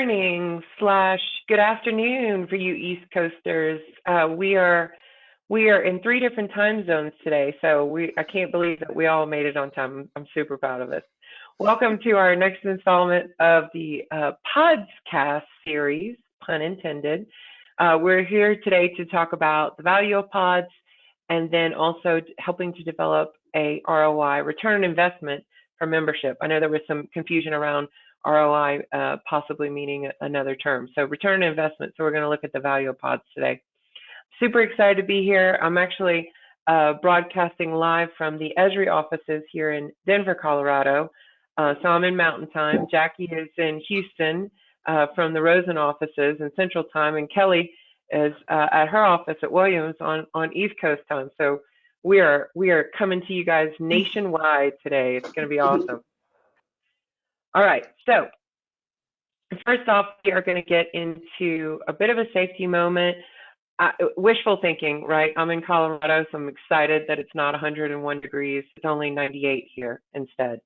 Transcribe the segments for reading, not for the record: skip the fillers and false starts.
Morning slash good afternoon for you East Coasters. We are in three different time zones today, so I can't believe that we all made it on time. I'm super proud of us. Welcome to our next installment of the PODSCast series, pun intended. We're here today to talk about the value of pods and then also helping to develop a ROI, return on investment for membership. I know there was some confusion around ROI possibly meaning another term. So return on investment. So we're going to look at the value of pods today. Super excited to be here. I'm actually broadcasting live from the Esri offices here in Denver, Colorado. So I'm in Mountain Time. Jackie is in Houston from the ROSEN offices in Central Time, and Kelly is at her office at Williams on East Coast Time. So we are coming to you guys nationwide today. It's going to be awesome. All right, so first off, we are going to get into a bit of a safety moment. Wishful thinking, right? I'm in Colorado, so I'm excited that it's not 101 degrees. It's only 98 here instead.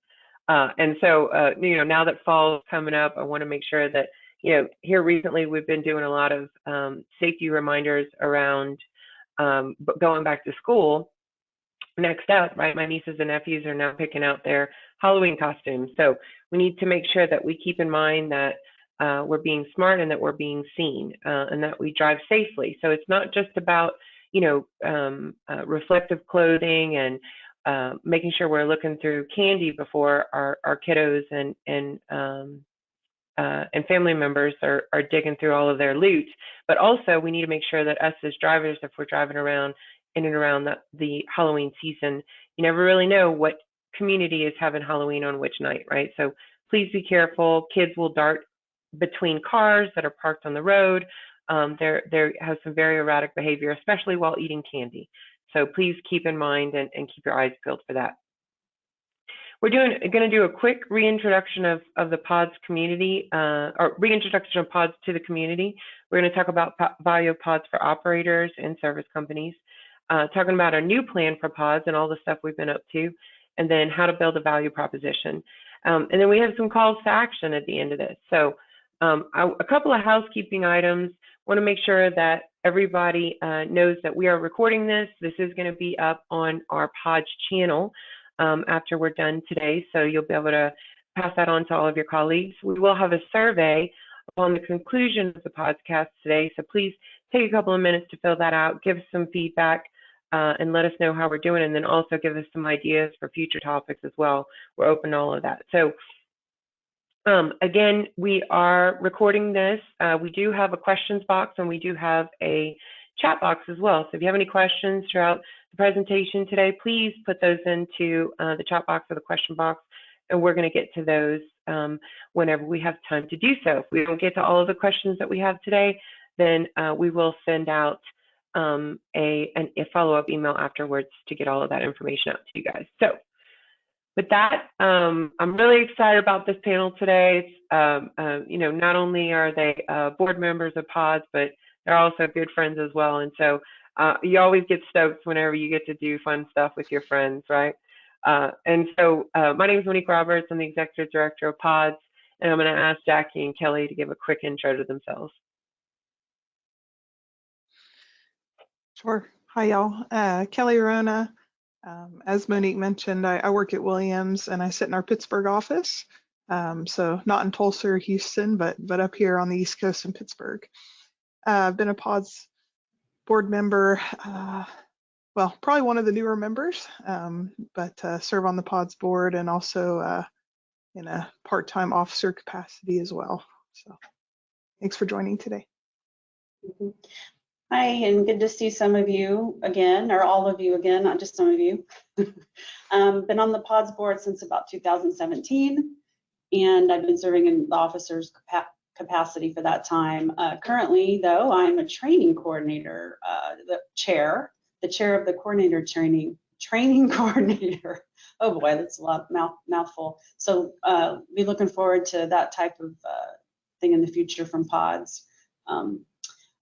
And so, now that fall is coming up, I want to make sure that, here recently we've been doing a lot of safety reminders around going back to school. Next up, right, my nieces and nephews are now picking out their Halloween costumes. So we need to make sure that we keep in mind that we're being smart and that we're being seen and that we drive safely. So it's not just about, reflective clothing and making sure we're looking through candy before our kiddos and family members are digging through all of their loot. But also we need to make sure that us as drivers, if we're driving around in and around the Halloween season, you never really know what community is having Halloween on which night, right? So please be careful. Kids will dart between cars that are parked on the road. There has some very erratic behavior, especially while eating candy. So please keep in mind and keep your eyes peeled for that. We're going to do a quick reintroduction of the PODS community, or reintroduction of PODS to the community. We're going to talk about value of PODS for operators and service companies, talking about our new plan for PODS and all the stuff we've been up to, and then how to build a value proposition. And then we have some calls to action at the end of this. So a couple of housekeeping items. Want to make sure that everybody knows that we are recording this. This is going to be up on our PODS channel after we're done today. So you'll be able to pass that on to all of your colleagues. We will have a survey upon the conclusion of the podcast today. So please take a couple of minutes to fill that out, give us some feedback, and let us know how we're doing, and then also give us some ideas for future topics as well. We're open to all of that. So again, we are recording this. We do have a questions box and we do have a chat box as well. So if you have any questions throughout the presentation today, please put those into the chat box or the question box, and we're going to get to those whenever we have time to do so. If we don't get to all of the questions that we have today, then we will send out a follow-up email afterwards to get all of that information out to you guys. So with that, I'm really excited about this panel today. It's, not only are they board members of PODS, but they're also good friends as well. And so you always get stoked whenever you get to do fun stuff with your friends, right? And so my name is Monique Roberts. I'm the Executive Director of PODS, and I'm going to ask Jackie and Kelly to give a quick intro to themselves. Sure. Hi, y'all. Kelly Wrona. As Monique mentioned, I work at Williams and I sit in our Pittsburgh office. So not in Tulsa or Houston, but up here on the East Coast in Pittsburgh. I've been a PODS board member, probably one of the newer members, but serve on the PODS board and also in a part-time officer capacity as well. So thanks for joining today. Mm-hmm. Hi, and good to see some of you again, or all of you again, not just some of you. Been on the PODS board since about 2017, and I've been serving in the officer's capacity for that time. Currently, though, I'm a training coordinator, the chair of the coordinator training coordinator. Oh boy, that's a lot mouthful. So be looking forward to that type of thing in the future from PODS.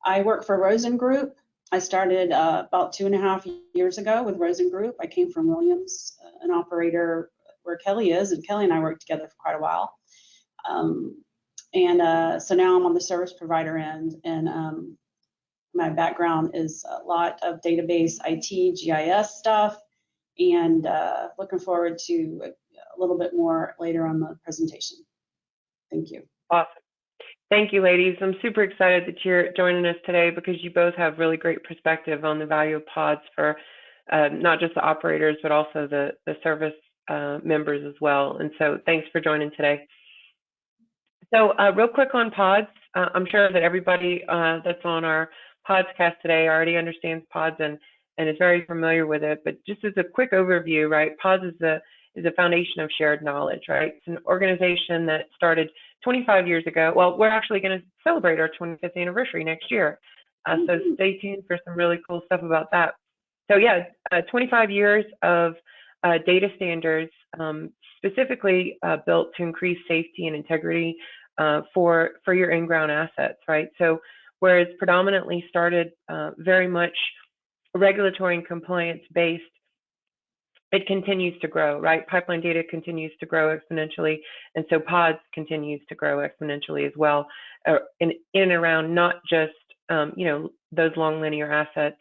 I work for ROSEN Group. I started about 2.5 years ago with ROSEN Group. I came from Williams, an operator where Kelly is, and Kelly and I worked together for quite a while. So now I'm on the service provider end, and my background is a lot of database, IT, GIS stuff, and looking forward to a little bit more later on the presentation. Thank you. Awesome. Thank you, ladies. I'm super excited that you're joining us today because you both have really great perspective on the value of pods for not just the operators, but also the service members as well. And so thanks for joining today. So real quick on pods, I'm sure that everybody that's on our PODSCast today already understands pods and is very familiar with it. But just as a quick overview, right, pods is a foundation of shared knowledge, right? It's an organization that started 25 years ago. Well, we're actually going to celebrate our 25th anniversary next year. So stay tuned for some really cool stuff about that. So yeah, 25 years of data standards specifically built to increase safety and integrity for your in-ground assets, right? So whereas predominantly started very much regulatory and compliance based, it continues to grow, right? Pipeline data continues to grow exponentially, and so pods continues to grow exponentially as well, in and around not just those long linear assets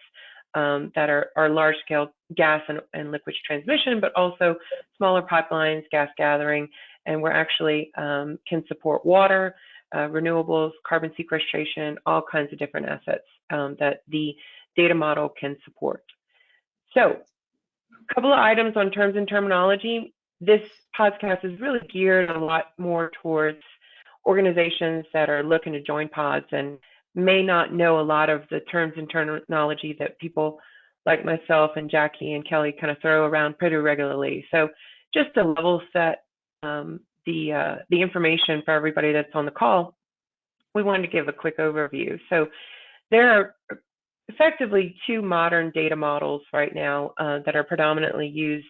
that are large scale gas and liquids transmission, but also smaller pipelines, gas gathering, and we're actually can support water, renewables, carbon sequestration, all kinds of different assets that the data model can support. So a couple of items on terms and terminology. This podcast is really geared a lot more towards organizations that are looking to join pods and may not know a lot of the terms and terminology that people like myself and Jackie and Kelly kind of throw around pretty regularly. So just to level set the information for everybody that's on the call, we wanted to give a quick overview. So there are effectively two modern data models right now that are predominantly used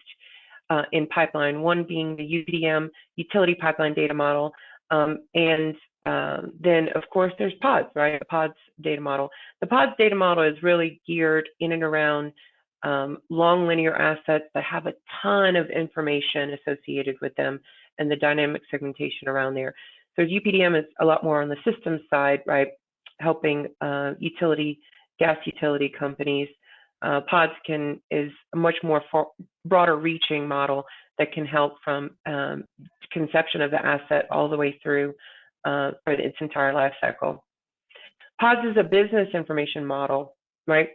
in pipeline, one being the UPDM, utility pipeline data model, and then of course there's PODS, right? The PODS data model. The PODS data model is really geared in and around long linear assets that have a ton of information associated with them and the dynamic segmentation around there. So UPDM is a lot more on the systems side, right? Helping gas utility companies. PODS is a much more broader reaching model that can help from conception of the asset all the way through for its entire life cycle. PODS is a business information model, right?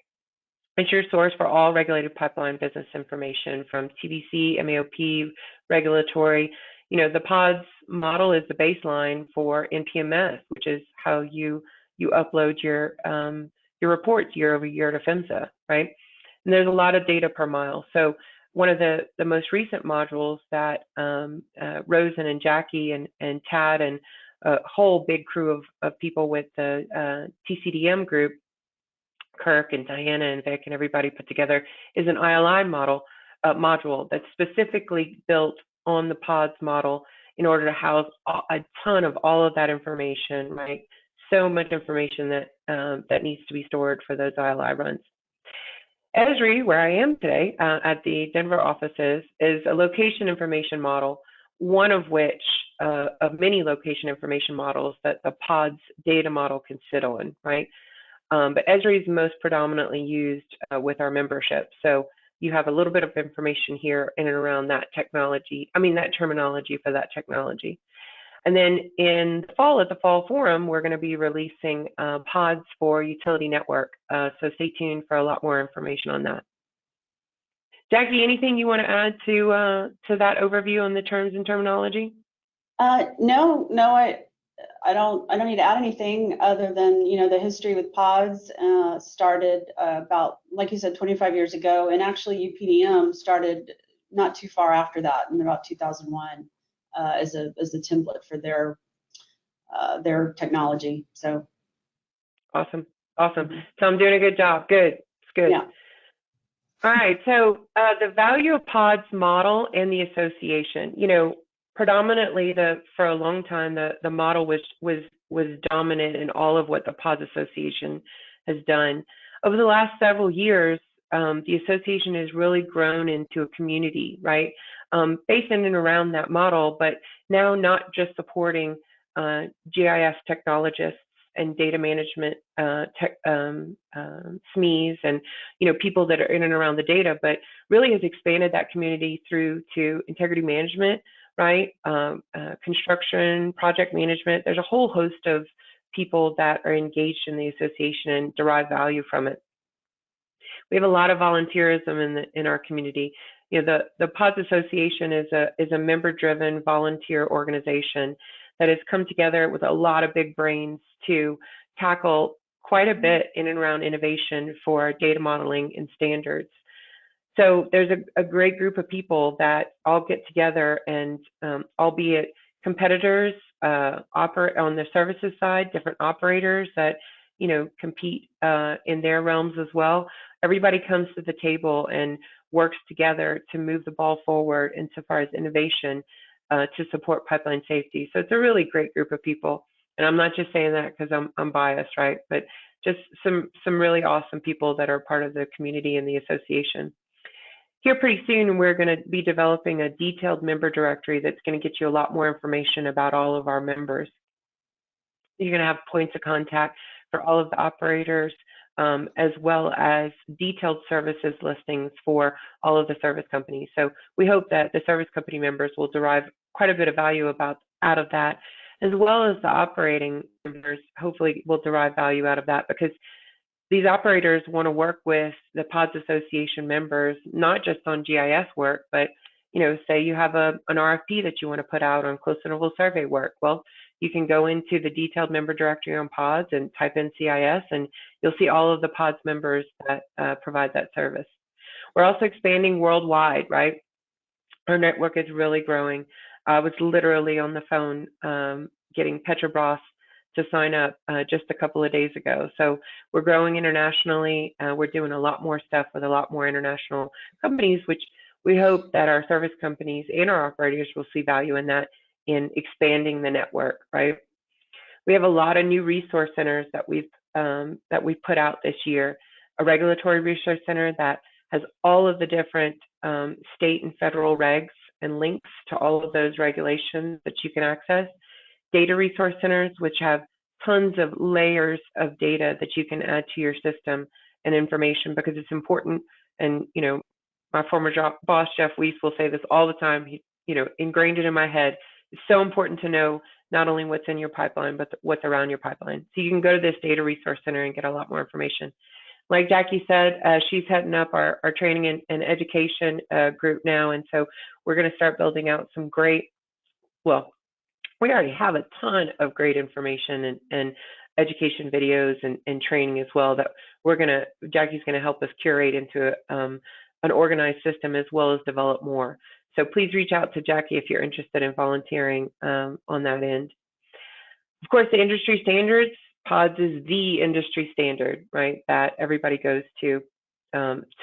It's your source for all regulated pipeline business information from TBC, MAOP, regulatory. The PODS model is the baseline for NPMS, which is how you upload your reports year over year to PHMSA, right? And there's a lot of data per mile. So one of the most recent modules that Rosen and Jackie and Tad and a whole big crew of people with the TCDM group, Kirk and Diana and Vic and everybody put together, is an ILI module that's specifically built on the PODS model in order to house a ton of all of that information, right? So much information that needs to be stored for those ILI runs. Esri, where I am today at the Denver offices, is a location information model, one of which of many location information models that the PODS data model can sit on, right? But Esri is most predominantly used with our membership. So you have a little bit of information here in and around that technology, that terminology for that technology. And then in the fall, at the Fall Forum, we're going to be releasing PODS for utility network. So stay tuned for a lot more information on that. Jackie, anything you want to add to that overview on the terms and terminology? No, I don't need to add anything other than the history with PODS started about, like you said, 25 years ago, and actually UPDM started not too far after that, in about 2001. As a template for their technology. So awesome. So I'm doing a good job. Good. It's good. Yeah. All right. So the value of PODS model and the association. Predominantly for a long time the model was dominant in all of what the PODS Association has done. Over the last several years, the association has really grown into a community, right? Based in and around that model, but now not just supporting GIS technologists and data management SMEs, and people that are in and around the data, but really has expanded that community through to integrity management, right? Construction, project management. There's a whole host of people that are engaged in the association and derive value from it. We have a lot of volunteerism in our community. The PODS Association is a member-driven volunteer organization that has come together with a lot of big brains to tackle quite a bit in and around innovation for data modeling and standards. So there's a great group of people that all get together, and albeit competitors operate on the services side, different operators that compete in their realms as well. Everybody comes to the table and works together to move the ball forward insofar as innovation to support pipeline safety. So it's a really great group of people. And I'm not just saying that because I'm biased, right? But just some really awesome people that are part of the community and the association. Here pretty soon, we're going to be developing a detailed member directory that's going to get you a lot more information about all of our members. You're going to have points of contact for all of the operators, as well as detailed services listings for all of the service companies. So we hope that the service company members will derive quite a bit of value out of that, as well as the operating members hopefully will derive value out of that, because these operators want to work with the PODS Association members, not just on GIS work, but say you have an RFP that you want to put out on close interval survey work. Well, you can go into the detailed member directory on PODS and type in CIS, and you'll see all of the PODS members that provide that service. We're also expanding worldwide, right? Our network is really growing. I was literally on the phone getting Petrobras to sign up just a couple of days ago. So we're growing internationally. We're doing a lot more stuff with a lot more international companies, which we hope that our service companies and our operators will see value in that, in expanding the network, right? We have a lot of new resource centers that we've put out this year. A regulatory resource center that has all of the different state and federal regs and links to all of those regulations that you can access. Data resource centers, which have tons of layers of data that you can add to your system and information, because it's important. And my former boss, Jeff Weiss, will say this all the time. He, ingrained it in my head. It's so important to know not only what's in your pipeline, but what's around your pipeline. So you can go to this data resource center and get a lot more information. Like Jackie said, she's heading up our training and education group now. And so we're going to start building out some great, well, we already have a ton of great information and education videos and training as well that Jackie's going to help us curate into an organized system, as well as develop more. So please reach out to Jackie if you're interested in volunteering on that end. Of course, the industry standards, PODS is the industry standard, right, that everybody goes to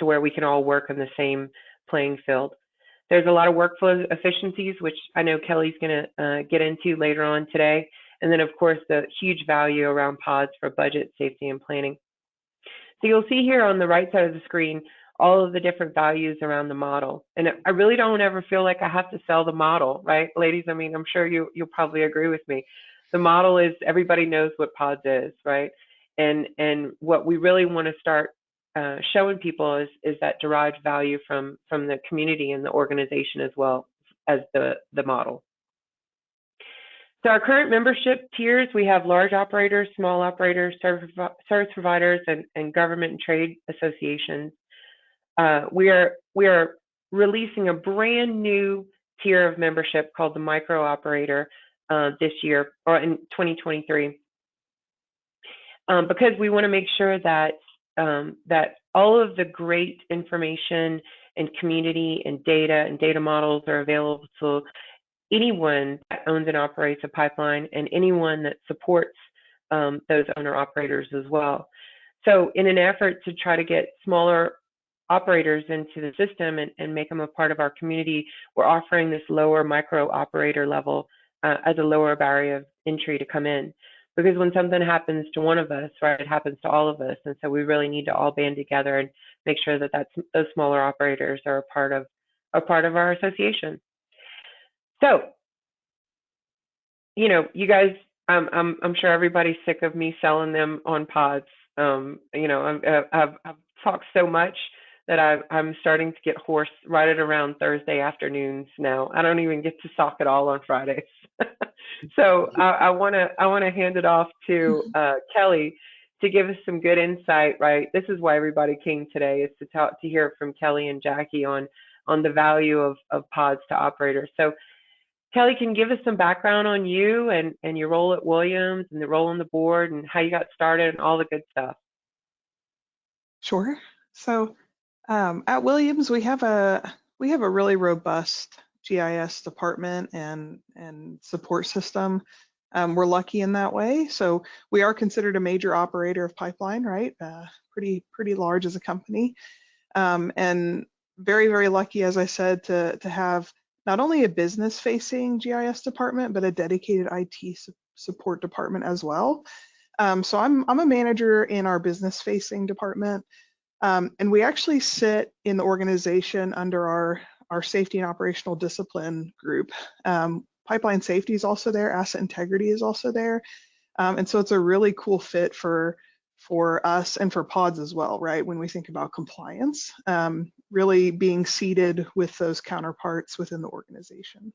where we can all work on the same playing field. There's a lot of workflow efficiencies, which I know Kelly's going to get into later on today. And then, of course, the huge value around PODS for budget, safety, and planning. So you'll see here on the right side of the screen all of the different values around the model. And I really don't ever feel like I have to sell the model, right, ladies? I mean, I'm sure you'll probably agree with me. The model is, everybody knows what PODS is, right? And what we really want to start showing people is that derived value from the community and the organization, as well as the model. So our current membership tiers, we have large operators, small operators, service providers, and government and trade associations. We are releasing a brand new tier of membership called the micro operator this year, or in 2023, because we want to make sure that that all of the great information and community and data models are available to anyone that owns and operates a pipeline, and anyone that supports those owner operators as well. So in an effort to try to get smaller operators into the system and make them a part of our community, we're offering this lower micro operator level as a lower barrier of entry to come in. Because when something happens to one of us, right, it happens to all of us. And so we really need to all band together and make sure that those smaller operators are a part of our association. So you guys, I'm sure everybody's sick of me selling them on pods. I've talked so much that I'm starting to get hoarse right at around Thursday afternoons now. I don't even get to sock it all on Fridays. So I wanna hand it off to Kelly to give us some good insight. Right, this is why everybody came today, is to hear from Kelly and Jackie on the value of pods to operators. So Kelly, can you give us some background on you and your role at Williams and the role on the board and how you got started and all the good stuff? Sure. So at Williams, we have a really robust GIS department and support system. We're lucky in that way. So we are considered a major operator of pipeline, right? Pretty large as a company, and very, very lucky, as I said, to have not only a business-facing GIS department, but a dedicated IT support department as well. So I'm a manager in our business-facing department. And we actually sit in the organization under our safety and operational discipline group. Pipeline safety is also there, asset integrity is also there. And so it's a really cool fit for us and for pods as well, right? When we think about compliance, really being seated with those counterparts within the organization.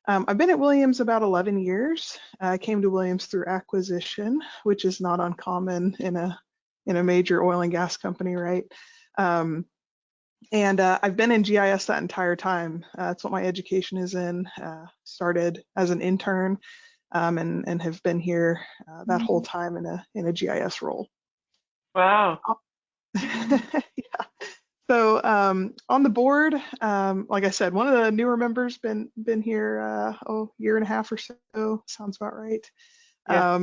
I've been at Williams about 11 years. I came to Williams through acquisition, which is not uncommon in a major oil and gas company, right? And I've been in GIS that entire time. That's what my education is in. Started as an intern, and have been here that whole time in a GIS role. Wow. Yeah. So on the board, like I said, one of the newer members been here year and a half or so. Sounds about right. Yeah.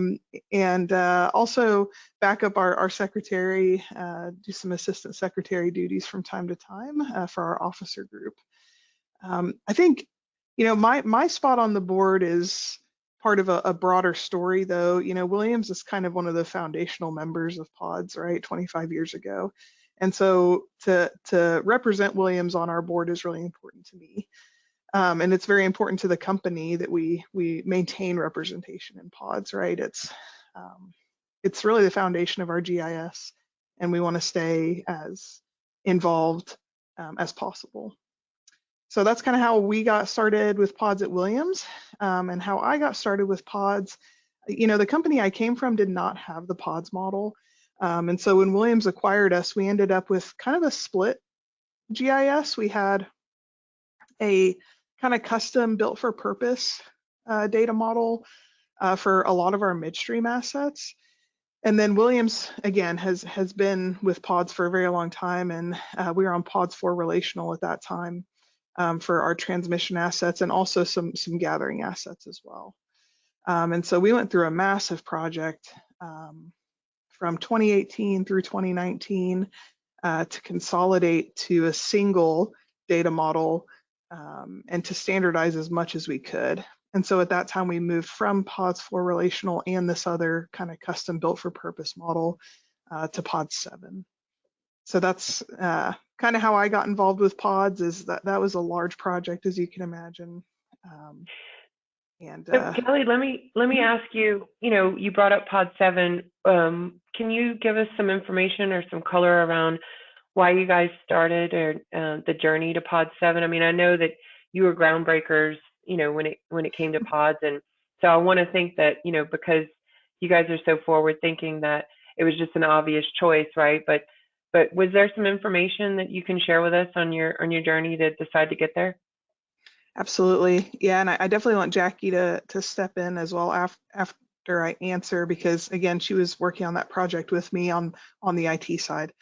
And also back up our secretary, do some assistant secretary duties from time to time for our officer group. I think, my spot on the board is part of a broader story, though. Williams is kind of one of the foundational members of PODS, right, 25 years ago. And so to represent Williams on our board is really important to me. And it's very important to the company that we maintain representation in pods, right? It's really the foundation of our GIS, and we want to stay as involved as possible. So that's kind of how we got started with pods at Williams, and how I got started with pods. The company I came from did not have the pods model, and so when Williams acquired us, we ended up with kind of a split GIS. We had a kind of custom built for purpose data model for a lot of our midstream assets. And then Williams, again, has been with pods for a very long time, and we were on pods 4 relational at that time for our transmission assets and also some gathering assets as well. And so we went through a massive project from 2018 through 2019 to consolidate to a single data model and to standardize as much as we could. And so at that time, we moved from PODS 4 relational and this other kind of custom built for purpose model to PODS 7. So that's kind of how I got involved with PODS. Is that was a large project, as you can imagine. So Kelly, let me ask you. You brought up Pod 7. Can you give us some information or some color around why you guys started or the journey to Pod 7? I mean, I know that you were groundbreakers, when it came to pods, and so I want to think that, because you guys are so forward thinking, that it was just an obvious choice, right? But was there some information that you can share with us on your journey to decide to get there? Absolutely, yeah, and I definitely want Jackie to step in as well after I answer, because again, she was working on that project with me on the IT side.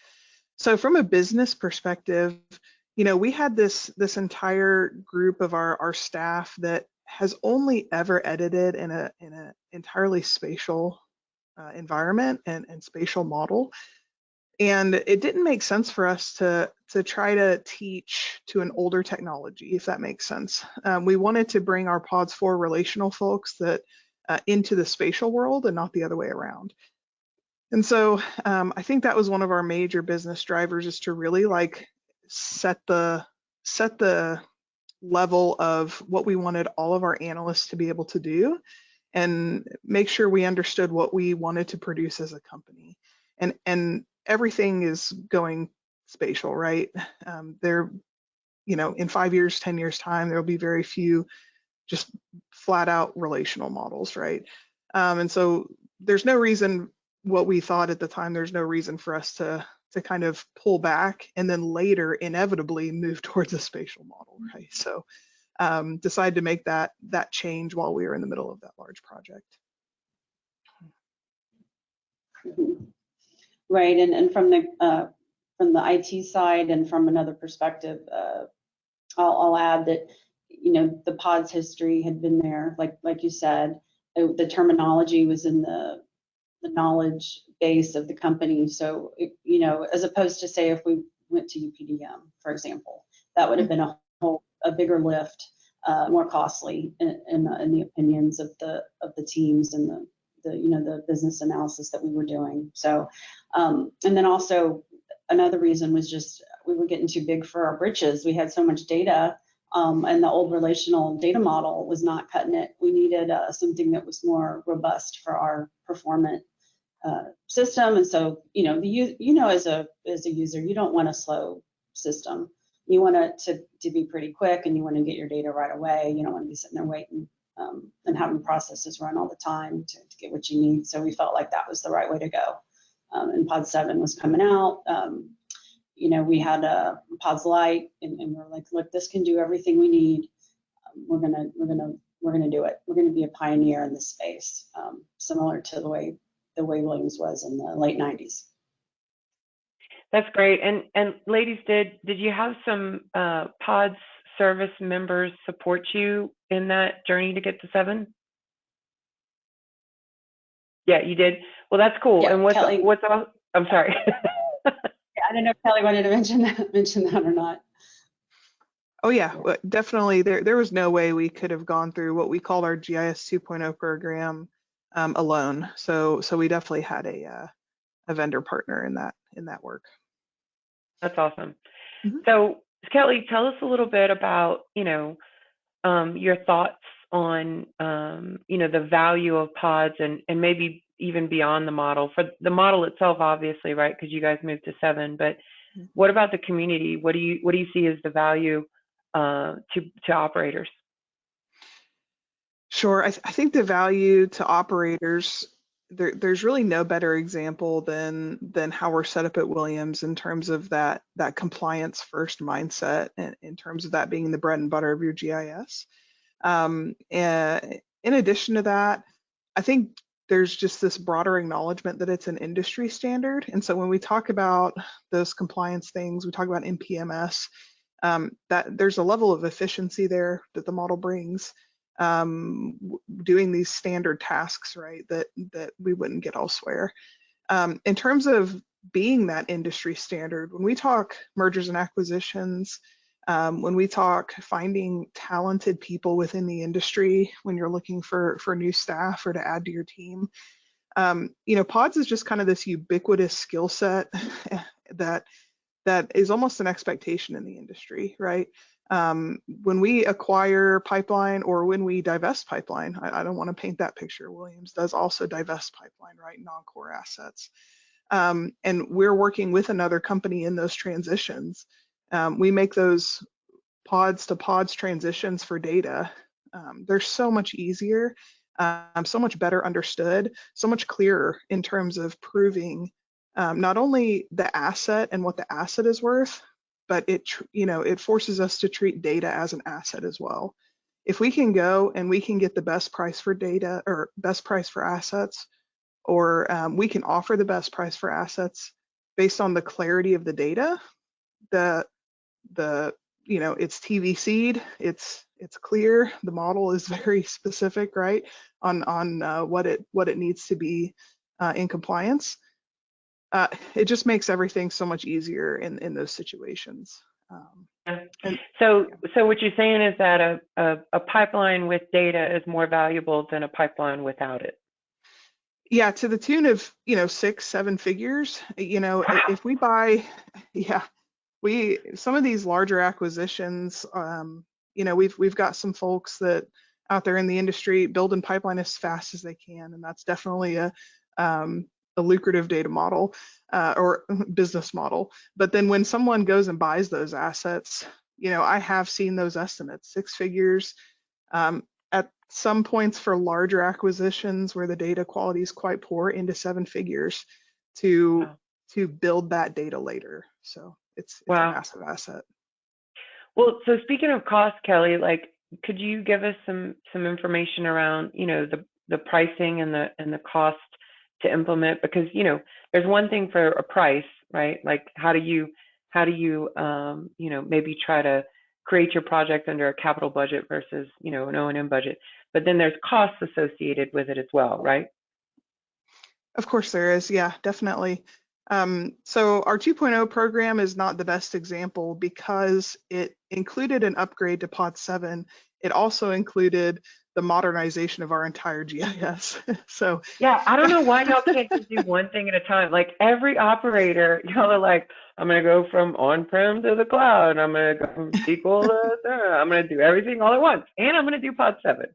So from a business perspective, we had this entire group of our staff that has only ever edited in a entirely spatial environment and spatial model. And it didn't make sense for us to try to teach to an older technology, if that makes sense. We wanted to bring our PODS 4 relational folks that into the spatial world and not the other way around. And so I think that was one of our major business drivers, is to really set the level of what we wanted all of our analysts to be able to do. and make sure we understood what we wanted to produce as a company. And everything is going spatial, right? There, in 5 years, 10 years time, there'll be very few just flat out relational models, right? And so there's no reason, what we thought at the time, there's no reason for us to kind of pull back and then later inevitably move towards a spatial model, right? So decided to make that change while we were in the middle of that large project. Right, and from the IT side and from another perspective, I'll add that the PODS history had been there, like you said. The terminology was in the knowledge base of the company. So as opposed to, say, if we went to UPDM, for example, that would have been a bigger lift, more costly in the opinions of the teams and the business analysis that we were doing. So and then also another reason was just we were getting too big for our britches. We had so much data, and the old relational data model was not cutting it. We needed something that was more robust for our performant system. And so as a user, you don't want a slow system. You want it to be pretty quick, and you want to get your data right away. You don't want to be sitting there waiting and having processes run all the time to get what you need. So we felt like that was the right way to go. And PODS 7 was coming out. We had a PODS Lite, and we're like, look, this can do everything we need. We're gonna do it. We're gonna be a pioneer in this space, similar to the way Williams was in the late 90s. That's great. And ladies, did you have some PODS service members support you in that journey to get to 7? Yeah, you did. Well, that's cool. Yeah, and Kelly, I'm sorry. I don't know if Kelly wanted to mention that or not. Oh yeah, well, definitely. There was no way we could have gone through what we called our GIS 2.0 program alone. So we definitely had a vendor partner in that work. That's awesome. Mm-hmm. So Kelly, tell us a little bit about your thoughts on the value of PODS and maybe even beyond the model. For the model itself, obviously, right? Because you guys moved to 7, but what about the community? What do you see as the value to operators? Sure, I think the value to operators, there's really no better example than how we're set up at Williams in terms of that compliance first mindset, and in terms of that being the bread and butter of your GIS. And in addition to that, I think there's just this broader acknowledgement that it's an industry standard. And so when we talk about those compliance things, we talk about NPMS, that there's a level of efficiency there that the model brings, doing these standard tasks, right, that we wouldn't get elsewhere. In terms of being that industry standard, when we talk mergers and acquisitions, when we talk finding talented people within the industry, when you're looking for new staff or to add to your team, PODS is just kind of this ubiquitous skill set that is almost an expectation in the industry, right? When we acquire pipeline or when we divest pipeline, I don't want to paint that picture. Williams does also divest pipeline, right? Non-core assets. And we're working with another company in those transitions. We make those PODS to PODS transitions for data. They're so much easier, so much better understood, so much clearer in terms of proving not only the asset and what the asset is worth, but it forces us to treat data as an asset as well. If we can go and we can get the best price for data or best price for assets, or we can offer the best price for assets based on the clarity of the data, it's TVC'd, it's clear, the model is very specific, right, on what it needs to be in compliance. It just makes everything so much easier in those situations. So what you're saying is that a pipeline with data is more valuable than a pipeline without it. Yeah, to the tune of 6-7 figures. Wow. If we buy, some of these larger acquisitions, we've got some folks that out there in the industry building pipeline as fast as they can, and that's definitely a lucrative data model or business model. But then when someone goes and buys those assets, you know, I have seen those estimates, 6 figures, at some points for larger acquisitions where the data quality is quite poor, into 7 figures to build that data later. So it's a massive asset. Well, so speaking of cost, Kelly, like, could you give us some information around, you know, the pricing and the cost to implement? Because, you know, there's one thing for a price, right? Like, how do you you know, maybe try to create your project under a capital budget versus, you know, an O&M budget, but then there's costs associated with it as well, right? Of course there is, yeah, definitely. So our 2.0 program is not the best example because it included an upgrade to PODS 7. It also included the modernization of our entire GIS. So yeah, I don't know why y'all can't just do one thing at a time. Like every operator, y'all are like, I'm gonna go from on-prem to the cloud. I'm gonna go from SQL to I'm gonna do everything all at once, and I'm gonna do PODS 7.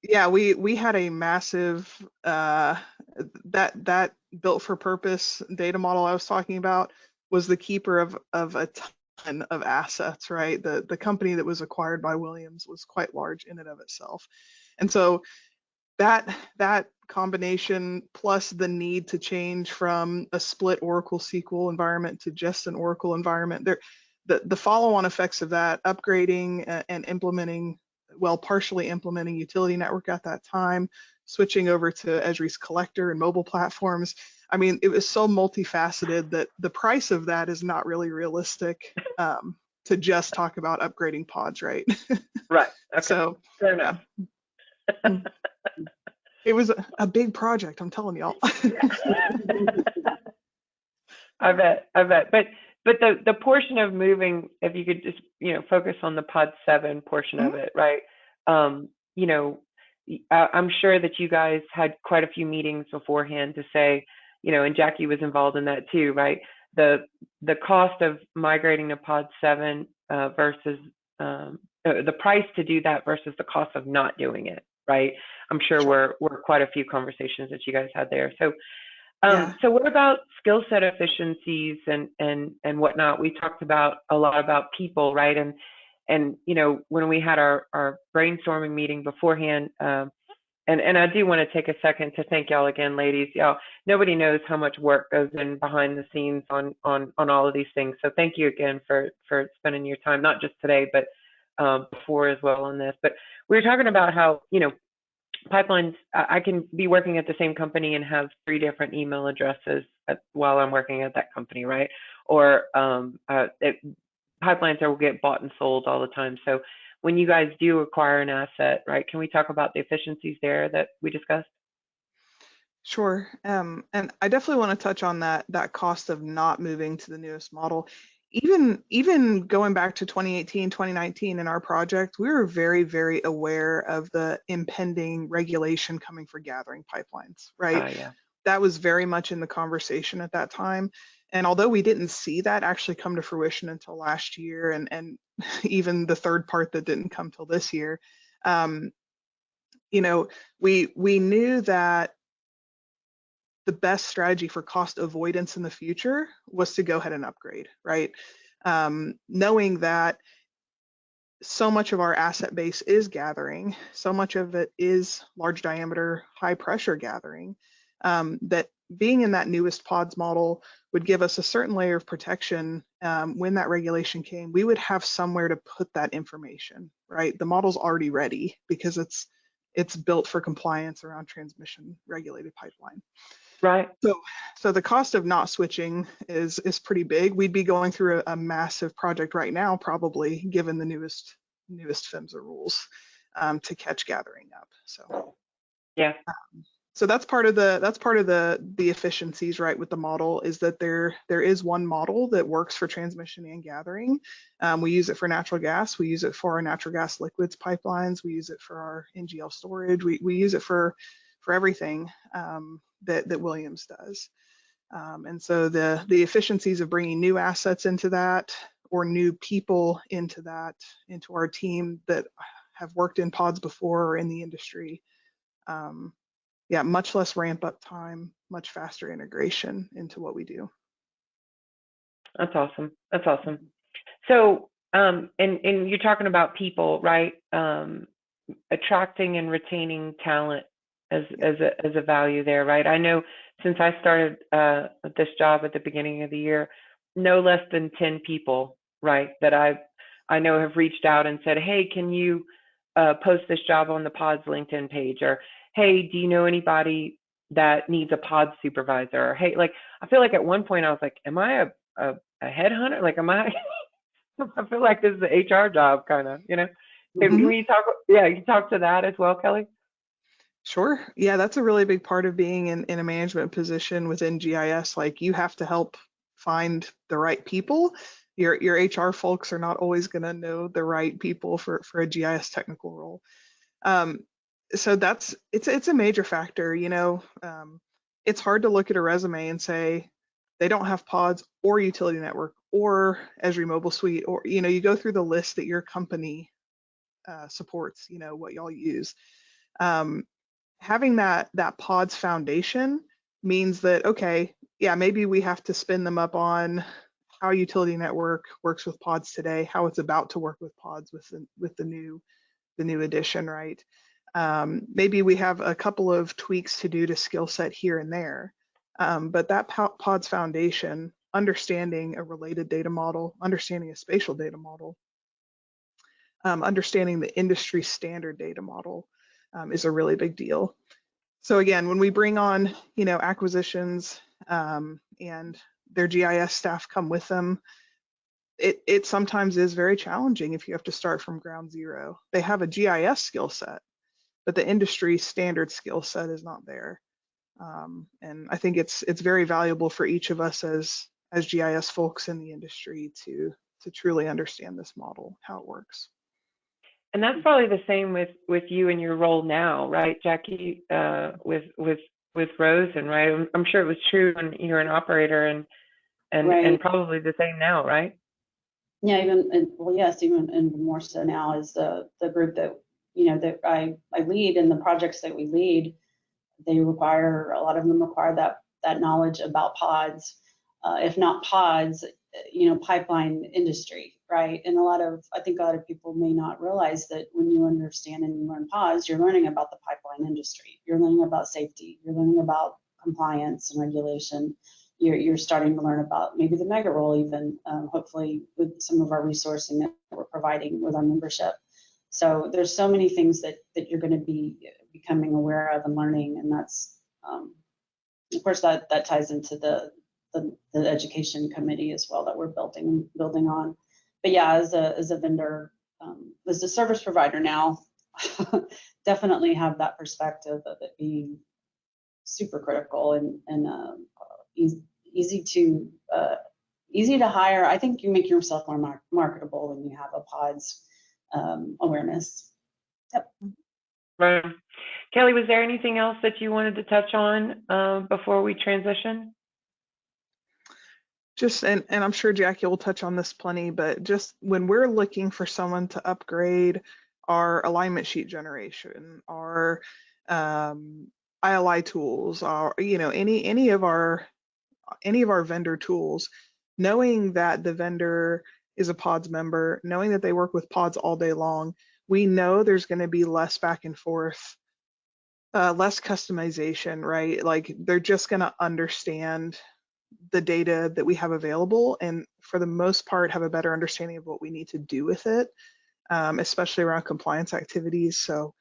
Yeah, we had a massive that built for purpose data model I was talking about was the keeper of a ton of assets, right? The company that was acquired by Williams was quite large in and of itself. And so that combination plus the need to change from a split Oracle SQL environment to just an Oracle environment, the follow-on effects of that, upgrading and implementing, well, partially implementing utility network at that time, switching over to Esri's collector and mobile platforms. I mean, it was so multifaceted that the price of that is not really realistic to just talk about upgrading pods, right? Right. Okay. So fair enough. Yeah. It was a big project, I'm telling y'all. I bet. But the portion of moving, if you could just, you know, focus on the PODS 7 portion of it, right? You know, I'm sure that you guys had quite a few meetings beforehand to say, you know, and Jackie was involved in that too, right? The cost of migrating to PODS 7 versus the price to do that versus the cost of not doing it, right? I'm sure were quite a few conversations that you guys had there. So so what about skill set efficiencies and whatnot? We talked about a lot about people, right? And you know, when we had our brainstorming meeting beforehand, and I do want to take a second to thank y'all again, ladies. Y'all, nobody knows how much work goes in behind the scenes on all of these things. So thank you again for spending your time, not just today, but before as well on this. But we were talking about how, you know, pipelines, I can be working at the same company and have 3 different email addresses while I'm working at that company, right? Or pipelines will get bought and sold all the time. So when you guys do acquire an asset, right, can we talk about the efficiencies there that we discussed? Sure. And I definitely want to touch on that cost of not moving to the newest model. Even going back to 2018, 2019 in our project, we were very, very aware of the impending regulation coming for gathering pipelines, right? Yeah. That was very much in the conversation at that time. And although we didn't see that actually come to fruition until last year, and even the third part that didn't come till this year, you know, we knew that the best strategy for cost avoidance in the future was to go ahead and upgrade, right? Knowing that so much of our asset base is gathering, so much of it is large diameter, high pressure gathering, that being in that newest PODS model would give us a certain layer of protection. When that regulation came, we would have somewhere to put that information, right? The model's already ready because it's built for compliance around transmission regulated pipeline. Right. So the cost of not switching is pretty big. We'd be going through a massive project right now, probably, given the newest PHMSA rules to catch gathering up. So yeah. So that's part of the efficiencies, right, with the model, is that there is one model that works for transmission and gathering. We use it for natural gas. We use it for our natural gas liquids pipelines. We use it for our NGL storage. We use it for everything that Williams does. And so the efficiencies of bringing new assets into that, or new people into our team that have worked in pods before or in the industry. Yeah, much less ramp up time, much faster integration into what we do. That's awesome. That's awesome. So, and you're talking about people, right? Attracting and retaining talent as a value there, right? I know since I started this job at the beginning of the year, no less than 10 people, right, that I know have reached out and said, hey, can you post this job on the PODS LinkedIn page? Or, hey, do you know anybody that needs a PODS supervisor? Or, hey, like, I feel like at one point I was like, am I a headhunter? Like, am I? I feel like this is an HR job, kind of, you know? Can you talk? Yeah, you talk to that as well, Kelly? Sure. Yeah, that's a really big part of being in a management position within GIS. Like, you have to help find the right people. Your HR folks are not always going to know the right people for a GIS technical role. So it's a major factor. You know, it's hard to look at a resume and say they don't have PODS or utility network or Esri Mobile Suite, or, you know, you go through the list that your company supports, you know, what y'all use. Having that PODS foundation means that, okay, yeah, maybe we have to spin them up on how utility network works with PODS today, how it's about to work with PODS with the new edition, right? Maybe we have a couple of tweaks to do to skill set here and there, but that PODS foundation, understanding a related data model, understanding a spatial data model, understanding the industry standard data model is a really big deal. So again, when we bring on, you know, acquisitions and their GIS staff come with them, it sometimes is very challenging if you have to start from ground zero. They have a GIS skill set, but the industry standard skill set is not there. And I think it's very valuable for each of us as GIS folks in the industry to truly understand this model, how it works. And that's probably the same with you in your role now, right, Jackie? With ROSEN, right? I'm sure it was true when you were an operator, and probably the same now, right? Yeah, even more so now is the group that, you know, that I lead, and the projects that we lead, they require, a lot of them require that knowledge about PODS, if not PODS, you know, pipeline industry, right? And I think a lot of people may not realize that when you understand and you learn PODS, you're learning about the pipeline industry. You're learning about safety. You're learning about compliance and regulation. You're starting to learn about maybe the mega role, even hopefully with some of our resourcing that we're providing with our membership. So there's so many things that you're going to be becoming aware of and learning, and that's of course that ties into the education committee as well that we're building on. But yeah, as a vendor, as a service provider now, definitely have that perspective of it being super critical and easy to hire. I think you make yourself more marketable when you have a PODS awareness. Yep. Right. Kelly, was there anything else that you wanted to touch on before we transition? Just, and I'm sure Jackie will touch on this plenty, but just when we're looking for someone to upgrade our alignment sheet generation, our ILI tools, our, you know, any of our vendor tools, knowing that the vendor is a PODS member, knowing that they work with PODS all day long, we know there's going to be less back and forth, less customization, right? Like, they're just going to understand the data that we have available, and for the most part have a better understanding of what we need to do with it, especially around compliance activities. So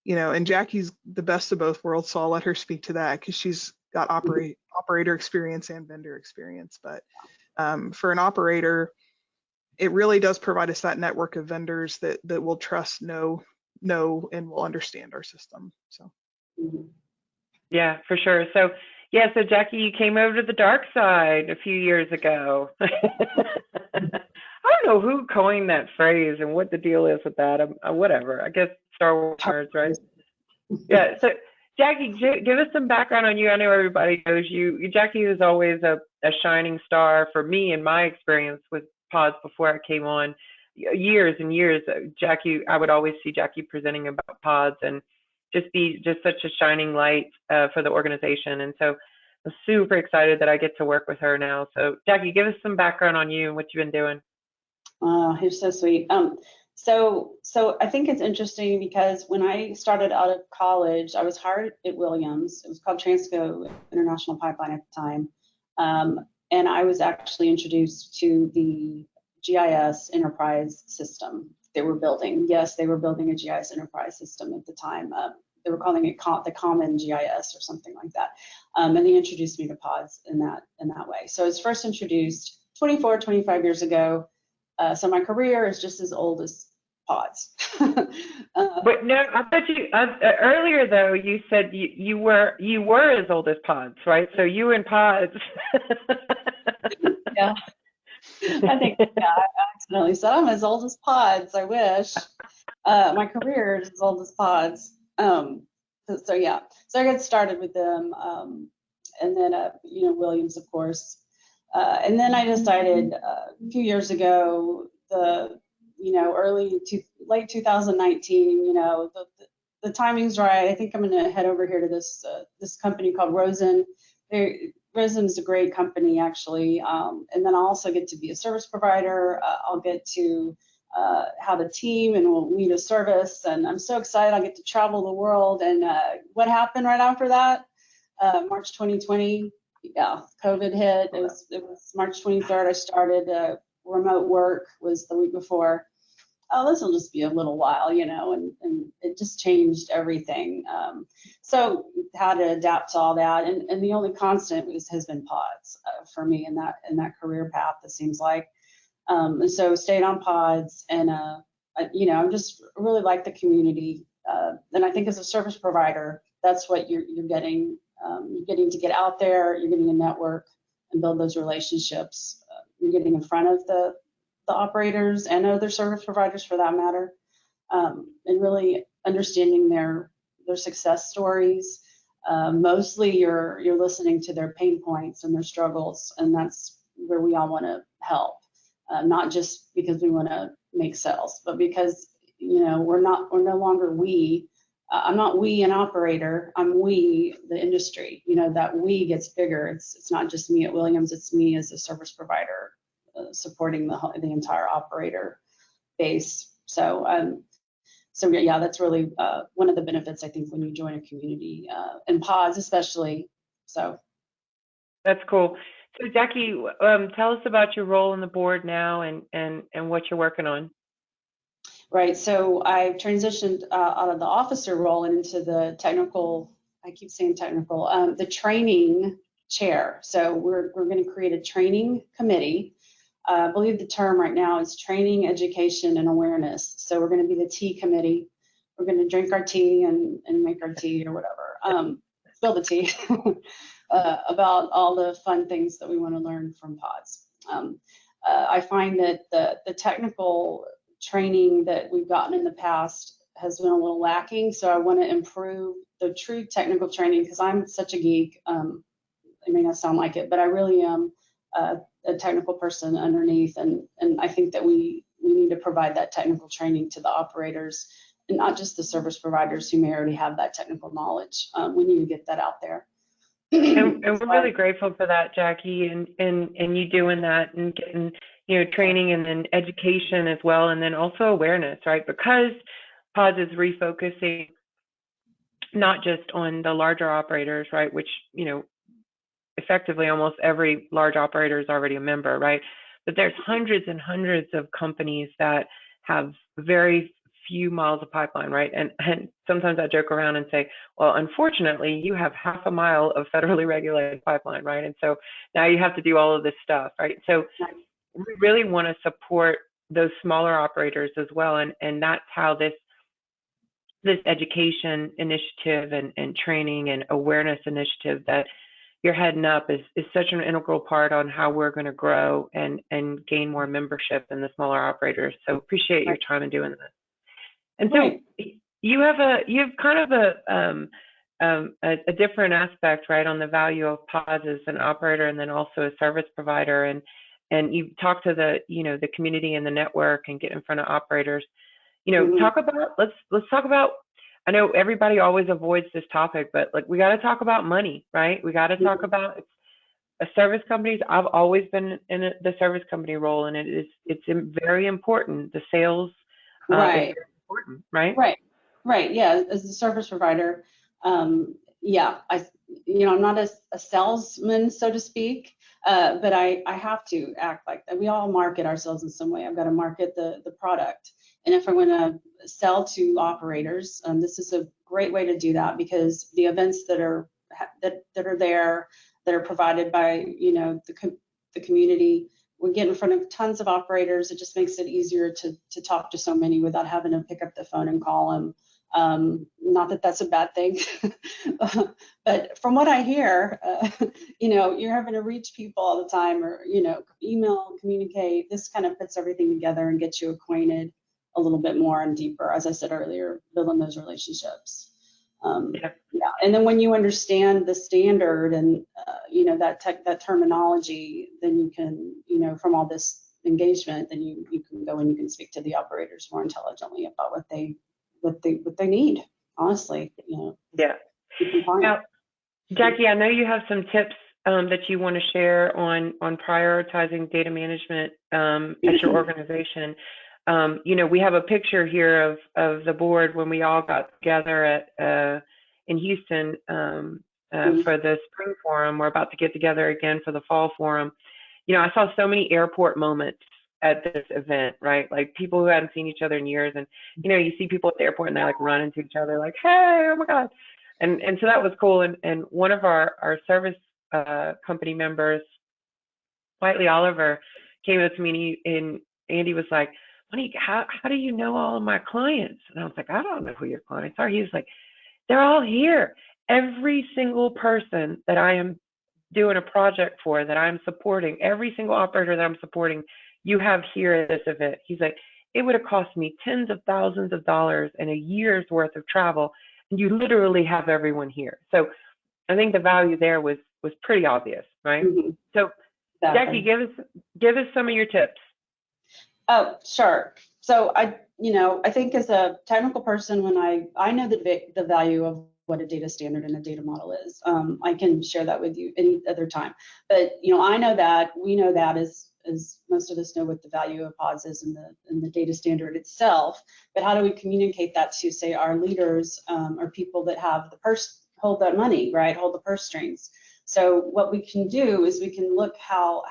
you know, and Jackie's the best of both worlds, so I'll let her speak to that because she's got operator experience and vendor experience. But for an operator, it really does provide us that network of vendors that will trust, know, and will understand our system. So yeah, for sure. So yeah, so Jackie, you came over to the dark side a few years ago. I don't know who coined that phrase and what the deal is with that. Whatever. I guess Star Wars nerds, right? Yeah. So Jackie, give us some background on you. I know everybody knows you. Jackie was always a shining star for me in my experience with PODS before I came on. years and years, Jackie, I would always see Jackie presenting about pods and just be just such a shining light for the organization. And so I'm super excited that I get to work with her now. So Jackie, give us some background on you and what you've been doing. Oh, you're so sweet. So I think it's interesting because when I started out of college, I was hired at Williams. It was called Transco International Pipeline at the time. And I was actually introduced to the GIS enterprise system they were building. Yes, they were building a GIS enterprise system at the time. They were calling it the Common GIS or something like that. And they introduced me to PODS in that way. So I was first introduced 25 years ago. So my career is just as old as PODS. But no, I bet you earlier though you said you were as old as PODS, right? So you and PODS. Yeah, I think I accidentally said I'm as old as PODS. I wish. My career is as old as PODS. So yeah, so I got started with them, and then Williams, of course. And then I decided a few years ago, late 2019, the timing's right. I think I'm going to head over here to this company called ROSEN. ROSEN is a great company, actually. And then I'll also get to be a service provider. I'll get to have a team and we'll lead a service. And I'm so excited. I'll get to travel the world. And what happened right after that? March 2020. Yeah, COVID hit. It was March 23rd. I started remote work was the week before. Oh, this will just be a little while, and it just changed everything. So how to adapt to all that, and the only constant has been PODS for me in that career path. It seems like, and so stayed on PODS, and I just really like the community. And I think as a service provider, that's what you're getting. You're getting to get out there, you're getting a network and build those relationships. You're getting in front of the operators and other service providers for that matter, and really understanding their success stories. Mostly you're listening to their pain points and their struggles, and that's where we all want to help. Not just because we want to make sales, but because we're no longer we. I'm not we an operator, I'm we the industry. That we gets bigger. It's not just me at Williams, it's me as a service provider supporting the entire operator base. So yeah, that's really one of the benefits I think when you join a community, and PODS especially. So that's cool. So Jackie, tell us about your role on the board now and what you're working on. Right, so I've transitioned out of the officer role and into the technical, I keep saying technical, the training chair. So we're going to create a training committee. I believe the term right now is training, education, and awareness. So we're going to be the tea committee. We're going to drink our tea and make our tea or whatever, spill the tea about all the fun things that we want to learn from PODS. I find that the technical training that we've gotten in the past has been a little lacking, so I want to improve the true technical training because I'm such a geek. It may not sound like it, but I really am a technical person underneath, and I think that we need to provide that technical training to the operators and not just the service providers who may already have that technical knowledge. We need to get that out there. And we're really grateful for that, Jackie, and you doing that and getting training and then education as well, and then also awareness, right? Because PODS is refocusing not just on the larger operators, right? Which effectively almost every large operator is already a member, right? But there's hundreds and hundreds of companies that have very few miles of pipeline, right? And sometimes I joke around and say, well, unfortunately, you have half a mile of federally regulated pipeline, right? And so now you have to do all of this stuff, right? So we really want to support those smaller operators as well, and that's how this education initiative and training and awareness initiative that you're heading up is such an integral part on how we're going to grow and gain more membership in the smaller operators. So appreciate your time in doing this. And so you have kind of a different aspect, right, on the value of PODS as an operator and then also a service provider. And and you talk to the, the community and the network and get in front of operators. Mhm. Let's talk about, I know everybody always avoids this topic, but like we got to talk about money, right? We got to talk about a service companies. I've always been in the service company role, and it's very important. The sales is Right. very important, right? Right. Yeah. As a service provider, yeah, I'm not a salesman, so to speak, but I have to act like that. We all market ourselves in some way. I've got to market the product. And if I want to sell to operators, this is a great way to do that, because the events that are there, that are provided by, the community, we get in front of tons of operators. It just makes it easier to talk to so many without having to pick up the phone and call them. Not that that's a bad thing, but from what I hear, you're having to reach people all the time, or, email, communicate. This kind of puts everything together and gets you acquainted a little bit more and deeper, as I said earlier, building those relationships. Yeah. And then when you understand the standard and, that terminology, then you can, from all this engagement, then you can go and you can speak to the operators more intelligently about what they need, honestly, Yeah. Now, Jackie, I know you have some tips that you want to share on prioritizing data management at your organization. We have a picture here of the board when we all got together in Houston for the spring forum. We're about to get together again for the fall forum. I saw so many airport moments at this event, right? Like people who hadn't seen each other in years, and you see people at the airport and they like run into each other, like, hey, oh my God. And so that was cool. And one of our service company members, Whiteley Oliver, came up to me and Andy was like, Monique, how do you know all of my clients? And I was like, I don't know who your clients are. He was like, they're all here. Every single person that I am doing a project for, that I'm supporting, every single operator that I'm supporting, you have here at this event. He's like, it would have cost me tens of thousands of dollars and a year's worth of travel, and you literally have everyone here. So I think the value there was pretty obvious, right? Mm-hmm. So Exactly. Jackie, give us some of your tips. Oh, sure. So I think as a technical person, when I know the value of what a data standard and a data model is, I can share that with you any other time. But I know that, we know that, as most of us know what the value of PODS is in the data standard itself. But how do we communicate that to, say, our leaders or people that have the hold that money, right? Hold the purse strings. So what we can do is we can look how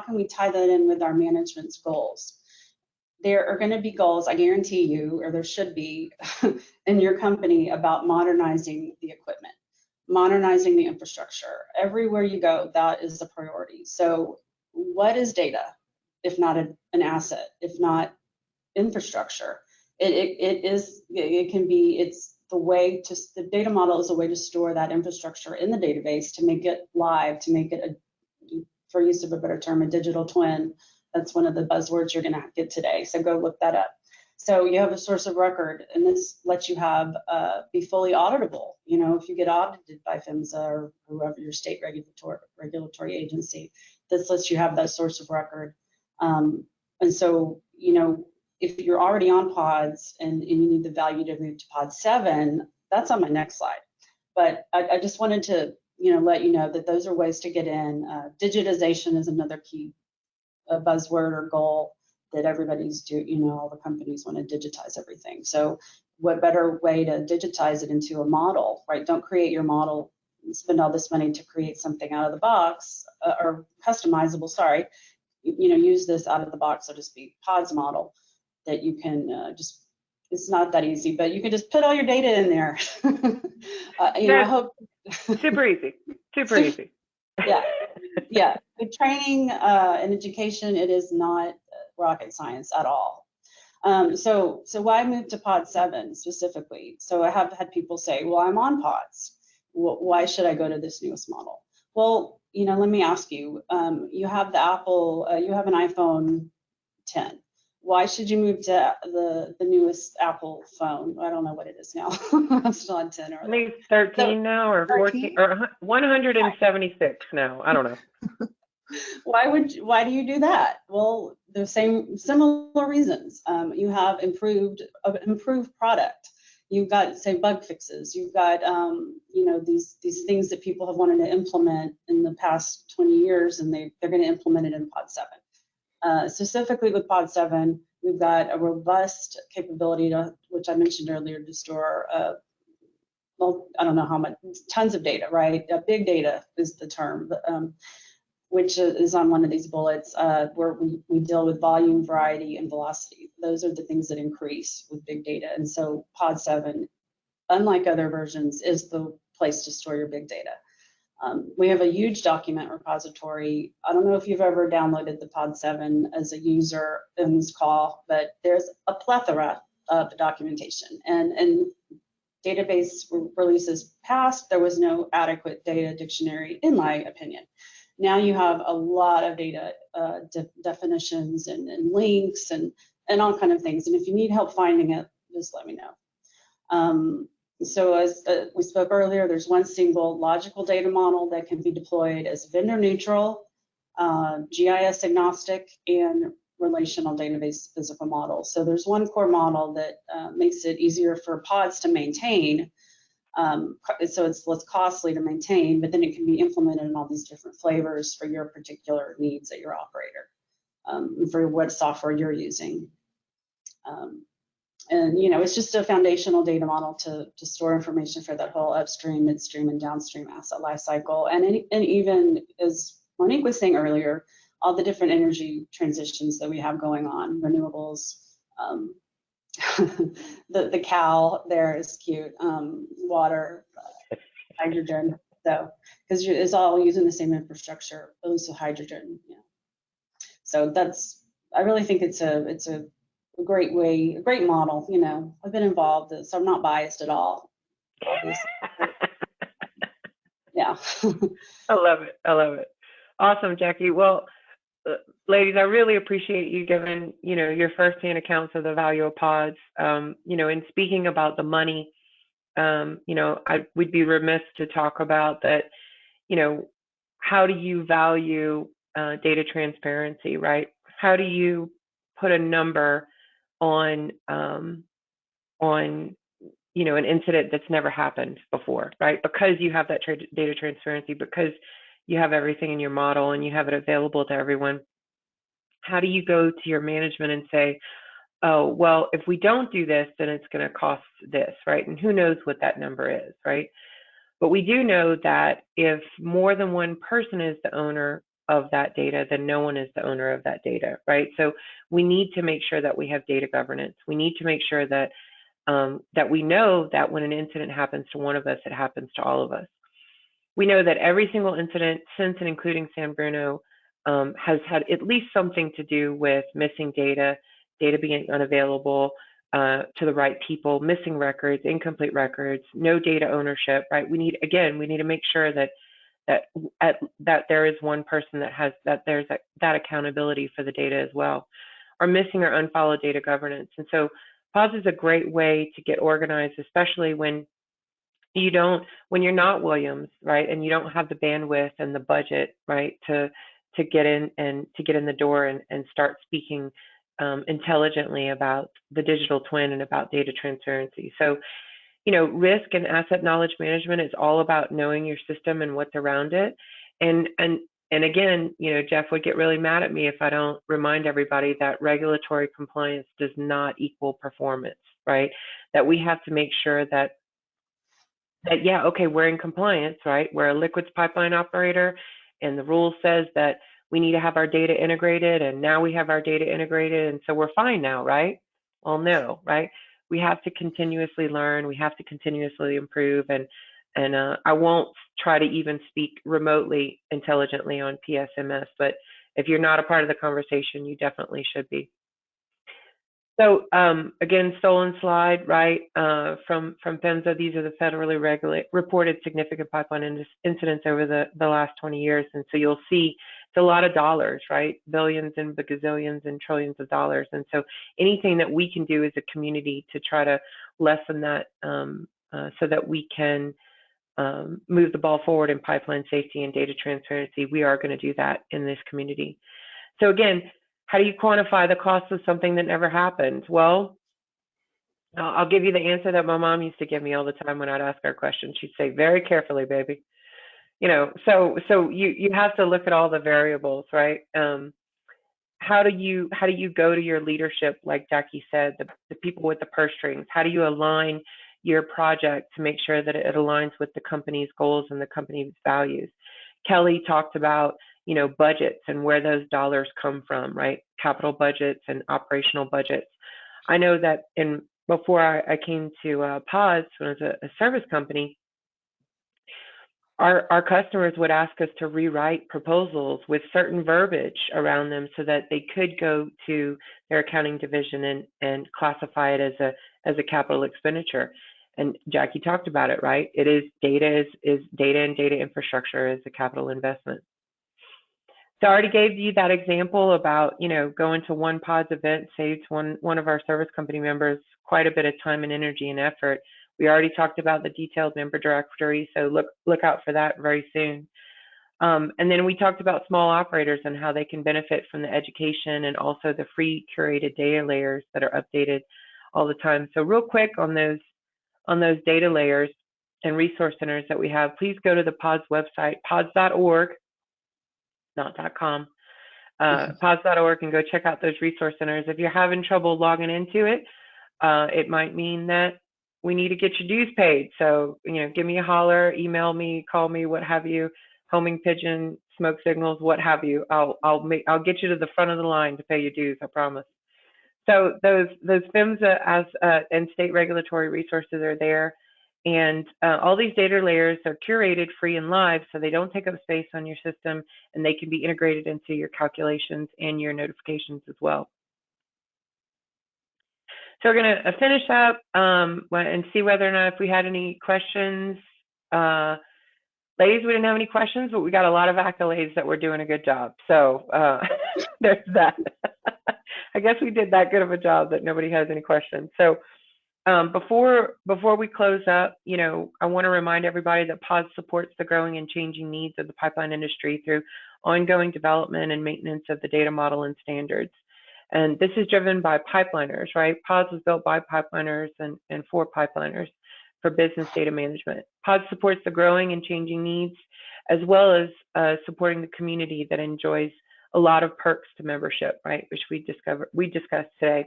can we tie that in with our management's goals. There are going to be goals, I guarantee you, or there should be in your company, about modernizing the equipment, modernizing the infrastructure. Everywhere you go, that is a priority. So what is data if not an asset, if not infrastructure? It's the data model is a way to store that infrastructure in the database, to make it live, to make it for use of a better term, a digital twin. That's one of the buzzwords you're going to get today. So go look that up. So you have a source of record, and this lets you have be fully auditable. If you get audited by PHMSA or whoever your state regulatory agency, this lets you have that source of record. And so, if you're already on PODS and you need the value to move to PODS 7, that's on my next slide. But I just wanted to, let you know that those are ways to get in. Digitization is another key buzzword or goal that everybody's all the companies want to digitize everything. So what better way to digitize it into a model, right? Don't create your model and spend all this money to create something out of the box or customizable, sorry. Use this out of the box, so to speak, PODS model that you can it's not that easy, but you can just put all your data in there. I hope. Super easy. Yeah. With training and education, it is not rocket science at all. So why move to PODS 7 specifically? So I have had people say, well, I'm on PODS. Why should I go to this newest model? Well, let me ask you, you have you have an iPhone 10. Why should you move to the newest Apple phone? I don't know what it is now. I'm still on 10. I think it's 13 now, or 14, or 176 now. I don't know. Why do you do that? Well, the similar reasons. You have improved product. You've got, say, bug fixes. You've got these things that people have wanted to implement in the past 20 years, and they're going to implement it in Pod 7. Specifically with Pod 7, we've got a robust capability which I mentioned earlier, to store well, I don't know how much, tons of data, right? Big data is the term, but, which is on one of these bullets, where we deal with volume, variety, and velocity. Those are the things that increase with big data. And so Pod 7, unlike other versions, is the place to store your big data. We have a huge document repository. I don't know if you've ever downloaded the Pod 7 as a user in this call, but there's a plethora of documentation. And database releases past, there was no adequate data dictionary, in my opinion. Now you have a lot of data definitions and links and all kind of things. And if you need help finding it, just let me know. So as we spoke earlier, there's one single logical data model that can be deployed as vendor neutral, GIS agnostic, and relational database physical model. So there's one core model that makes it easier for pods to maintain. So it's less costly to maintain, but then it can be implemented in all these different flavors for your particular needs at your operator, for what software you're using. And it's just a foundational data model to store information for that whole upstream, midstream, and downstream asset lifecycle. And even, as Monique was saying earlier, all the different energy transitions that we have going on, renewables. The cow there is cute. Water, hydrogen. So because it's all using the same infrastructure, at least with hydrogen. Yeah. So I really think it's a great way, a great model. I've been involved, so I'm not biased at all. Obviously. Yeah. I love it. I love it. Awesome, Jackie. Well, ladies, I really appreciate you giving, your firsthand accounts of the value of pods. In speaking about the money, we'd be remiss to talk about that, how do you value data transparency, right? How do you put a number on an incident that's never happened before, right? Because you have that data transparency, because you have everything in your model and you have it available to everyone. How do you go to your management and say, oh, well, if we don't do this, then it's going to cost this, right? And who knows what that number is, right? But we do know that if more than one person is the owner of that data, then no one is the owner of that data, right? So we need to make sure that we have data governance. We need to make sure that that we know that when an incident happens to one of us, it happens to all of us. We know that every single incident since and including San Bruno has had at least something to do with missing data being unavailable to the right people, missing records, incomplete records, no data ownership, right? We need to make sure that there is one person that has that there's that accountability for the data as well, or missing or unfollowed data governance. And so PODS is a great way to get organized, especially when you're not Williams, right? And you don't have the bandwidth and the budget, right, to get in the door and start speaking intelligently about the digital twin and about data transparency. So, risk and asset knowledge management is all about knowing your system and what's around it. And again, Jeff would get really mad at me if I don't remind everybody that regulatory compliance does not equal performance, right? That we have to make sure that yeah, okay, we're in compliance, right? We're a liquids pipeline operator, and the rule says that we need to have our data integrated, and now we have our data integrated, and so we're fine now, right? Well, no, right? We have to continuously learn, we have to continuously improve, and I won't try to even speak remotely intelligently on PSMS, but if you're not a part of the conversation, you definitely should be. So again, stolen slide, right, from PHMSA. These are the federally reported significant pipeline incidents over the last 20 years. And so you'll see it's a lot of dollars, right? Billions and gazillions and trillions of dollars. And so anything that we can do as a community to try to lessen that so that we can move the ball forward in pipeline safety and data transparency, we are going to do that in this community. So again, how do you quantify the cost of something that never happened? Well, I'll give you the answer that my mom used to give me all the time when I'd ask her questions. She'd say, very carefully, baby. So you have to look at all the variables, right? How do you go to your leadership, like Jackie said, the people with the purse strings? How do you align your project to make sure that it aligns with the company's goals and the company's values? Kelly talked about, budgets and where those dollars come from, right? Capital budgets and operational budgets. I know that before I came to PODS, when I was a service company, our customers would ask us to rewrite proposals with certain verbiage around them so that they could go to their accounting division and classify it as a capital expenditure. And Jackie talked about it, right? It is data and data infrastructure is a capital investment. So I already gave you that example about, going to one PODS event saved one of our service company members quite a bit of time and energy and effort. We already talked about the detailed member directory, so look out for that very soon. And then we talked about small operators and how they can benefit from the education and also the free curated data layers that are updated all the time. So real quick on those data layers and resource centers that we have, please go to the PODS website, pods.org, not .com, pods.org, and go check out those resource centers. If you're having trouble logging into it, it might mean that we need to get your dues paid. So, give me a holler, email me, call me, what have you, homing pigeon, smoke signals, what have you. I'll get you to the front of the line to pay your dues, I promise. So those PHMSA and state regulatory resources are there. And all these data layers are curated, free, and live, so they don't take up space on your system, and they can be integrated into your calculations and your notifications as well. So we're going to finish up and see whether or not if we had any questions. Ladies, we didn't have any questions, but we got a lot of accolades that we're doing a good job. So there's that. I guess we did that good of a job that nobody has any questions. So before we close up, I want to remind everybody that PODS supports the growing and changing needs of the pipeline industry through ongoing development and maintenance of the data model and standards. And this is driven by pipeliners, right? PODS was built by pipeliners and for pipeliners for business data management. PODS supports the growing and changing needs, as well as supporting the community that enjoys a lot of perks to membership, right? Which we discussed today.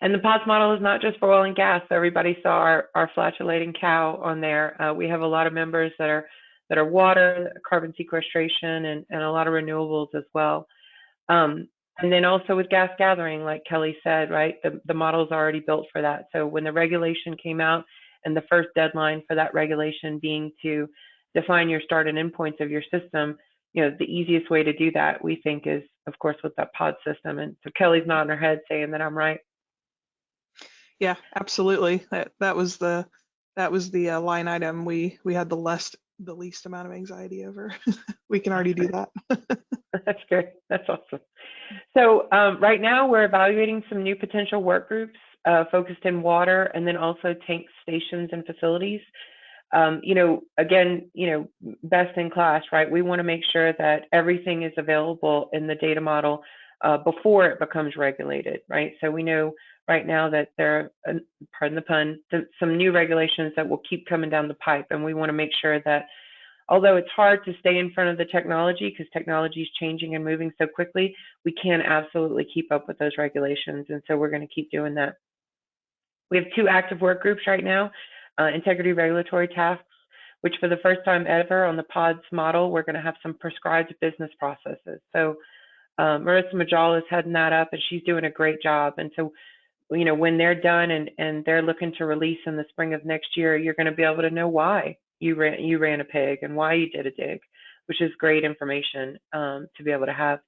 And the PODS model is not just for oil and gas. Everybody saw our flatulating cow on there. We have a lot of members that are water, carbon sequestration, and a lot of renewables as well. And then also with gas gathering, like Kelly said, right, the model is already built for that. So when the regulation came out, and the first deadline for that regulation being to define your start and end points of your system, the easiest way to do that, we think, is, of course, with that POD system. And so Kelly's nodding her head saying that I'm right. Yeah, absolutely. That was the line item we had the least amount of anxiety over. We can already do that. That's great. That's awesome. So right now we're evaluating some new potential work groups focused in water and then also tank stations and facilities. Again, best in class, right? We want to make sure that everything is available in the data model before it becomes regulated, right? So we know right now that there are, pardon the pun, some new regulations that will keep coming down the pipe, and we want to make sure that although it's hard to stay in front of the technology because technology is changing and moving so quickly, we can absolutely keep up with those regulations, and so we're going to keep doing that. We have 2 active work groups right now, integrity regulatory tasks, which for the first time ever on the PODS model, we're going to have some prescribed business processes. So Marissa Majal is heading that up, and she's doing a great job. And so, when they're done and they're looking to release in the spring of next year, you're going to be able to know why you ran a pig and why you did a dig, which is great information to be able to have.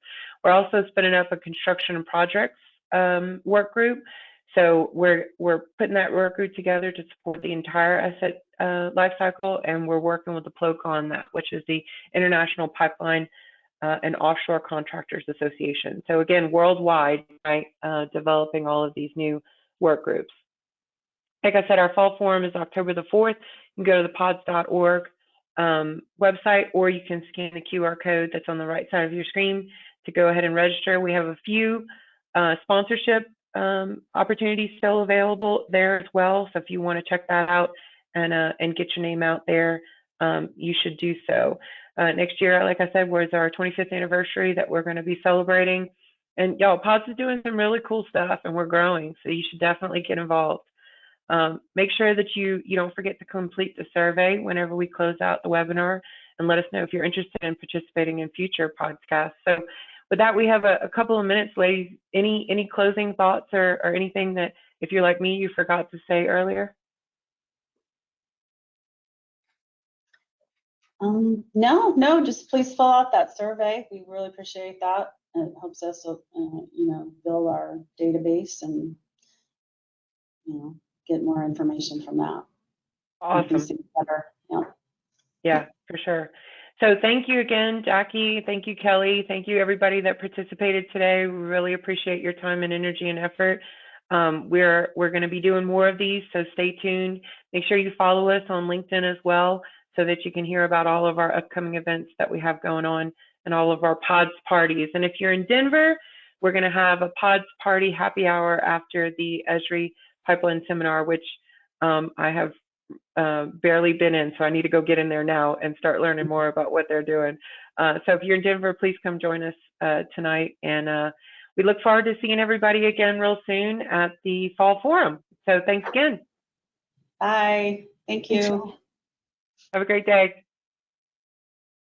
We're also spinning up a construction and projects work group. So we're putting that work group together to support the entire asset life cycle, and we're working with the PLOCA on that, which is the International Pipeline and Offshore Contractors Association. So again, worldwide, right, developing all of these new work groups. Like I said, our fall forum is October the 4th. You can go to the pods.org website, or you can scan the QR code that's on the right side of your screen to go ahead and register. We have a few sponsorship opportunities still available there as well. So if you want to check that out and get your name out there, you should do so. Next year, like I said, was our 25th anniversary that we're going to be celebrating. And y'all, PODS is doing some really cool stuff, and we're growing. So you should definitely get involved. Make sure that you don't forget to complete the survey whenever we close out the webinar, and let us know if you're interested in participating in future podcasts. So with that, we have a couple of minutes, ladies. Any closing thoughts or anything that, if you're like me, you forgot to say earlier? No, just please fill out that survey. We really appreciate that. It helps us, build our database and, get more information from that. Awesome. Better. Yeah, for sure. So thank you again, Jackie. Thank you, Kelly. Thank you, everybody that participated today. We really appreciate your time and energy and effort. We're going to be doing more of these, so stay tuned. Make sure you follow us on LinkedIn as well, so that you can hear about all of our upcoming events that we have going on and all of our PODS parties. And if you're in Denver, we're going to have a PODS party happy hour after the Esri Pipeline Seminar, which I have barely been in, so I need to go get in there now and start learning more about what they're doing. So if you're in Denver, please come join us tonight. And we look forward to seeing everybody again real soon at the Fall Forum. So thanks again. Bye. Thank you. Thanks, y'all. Have a great day.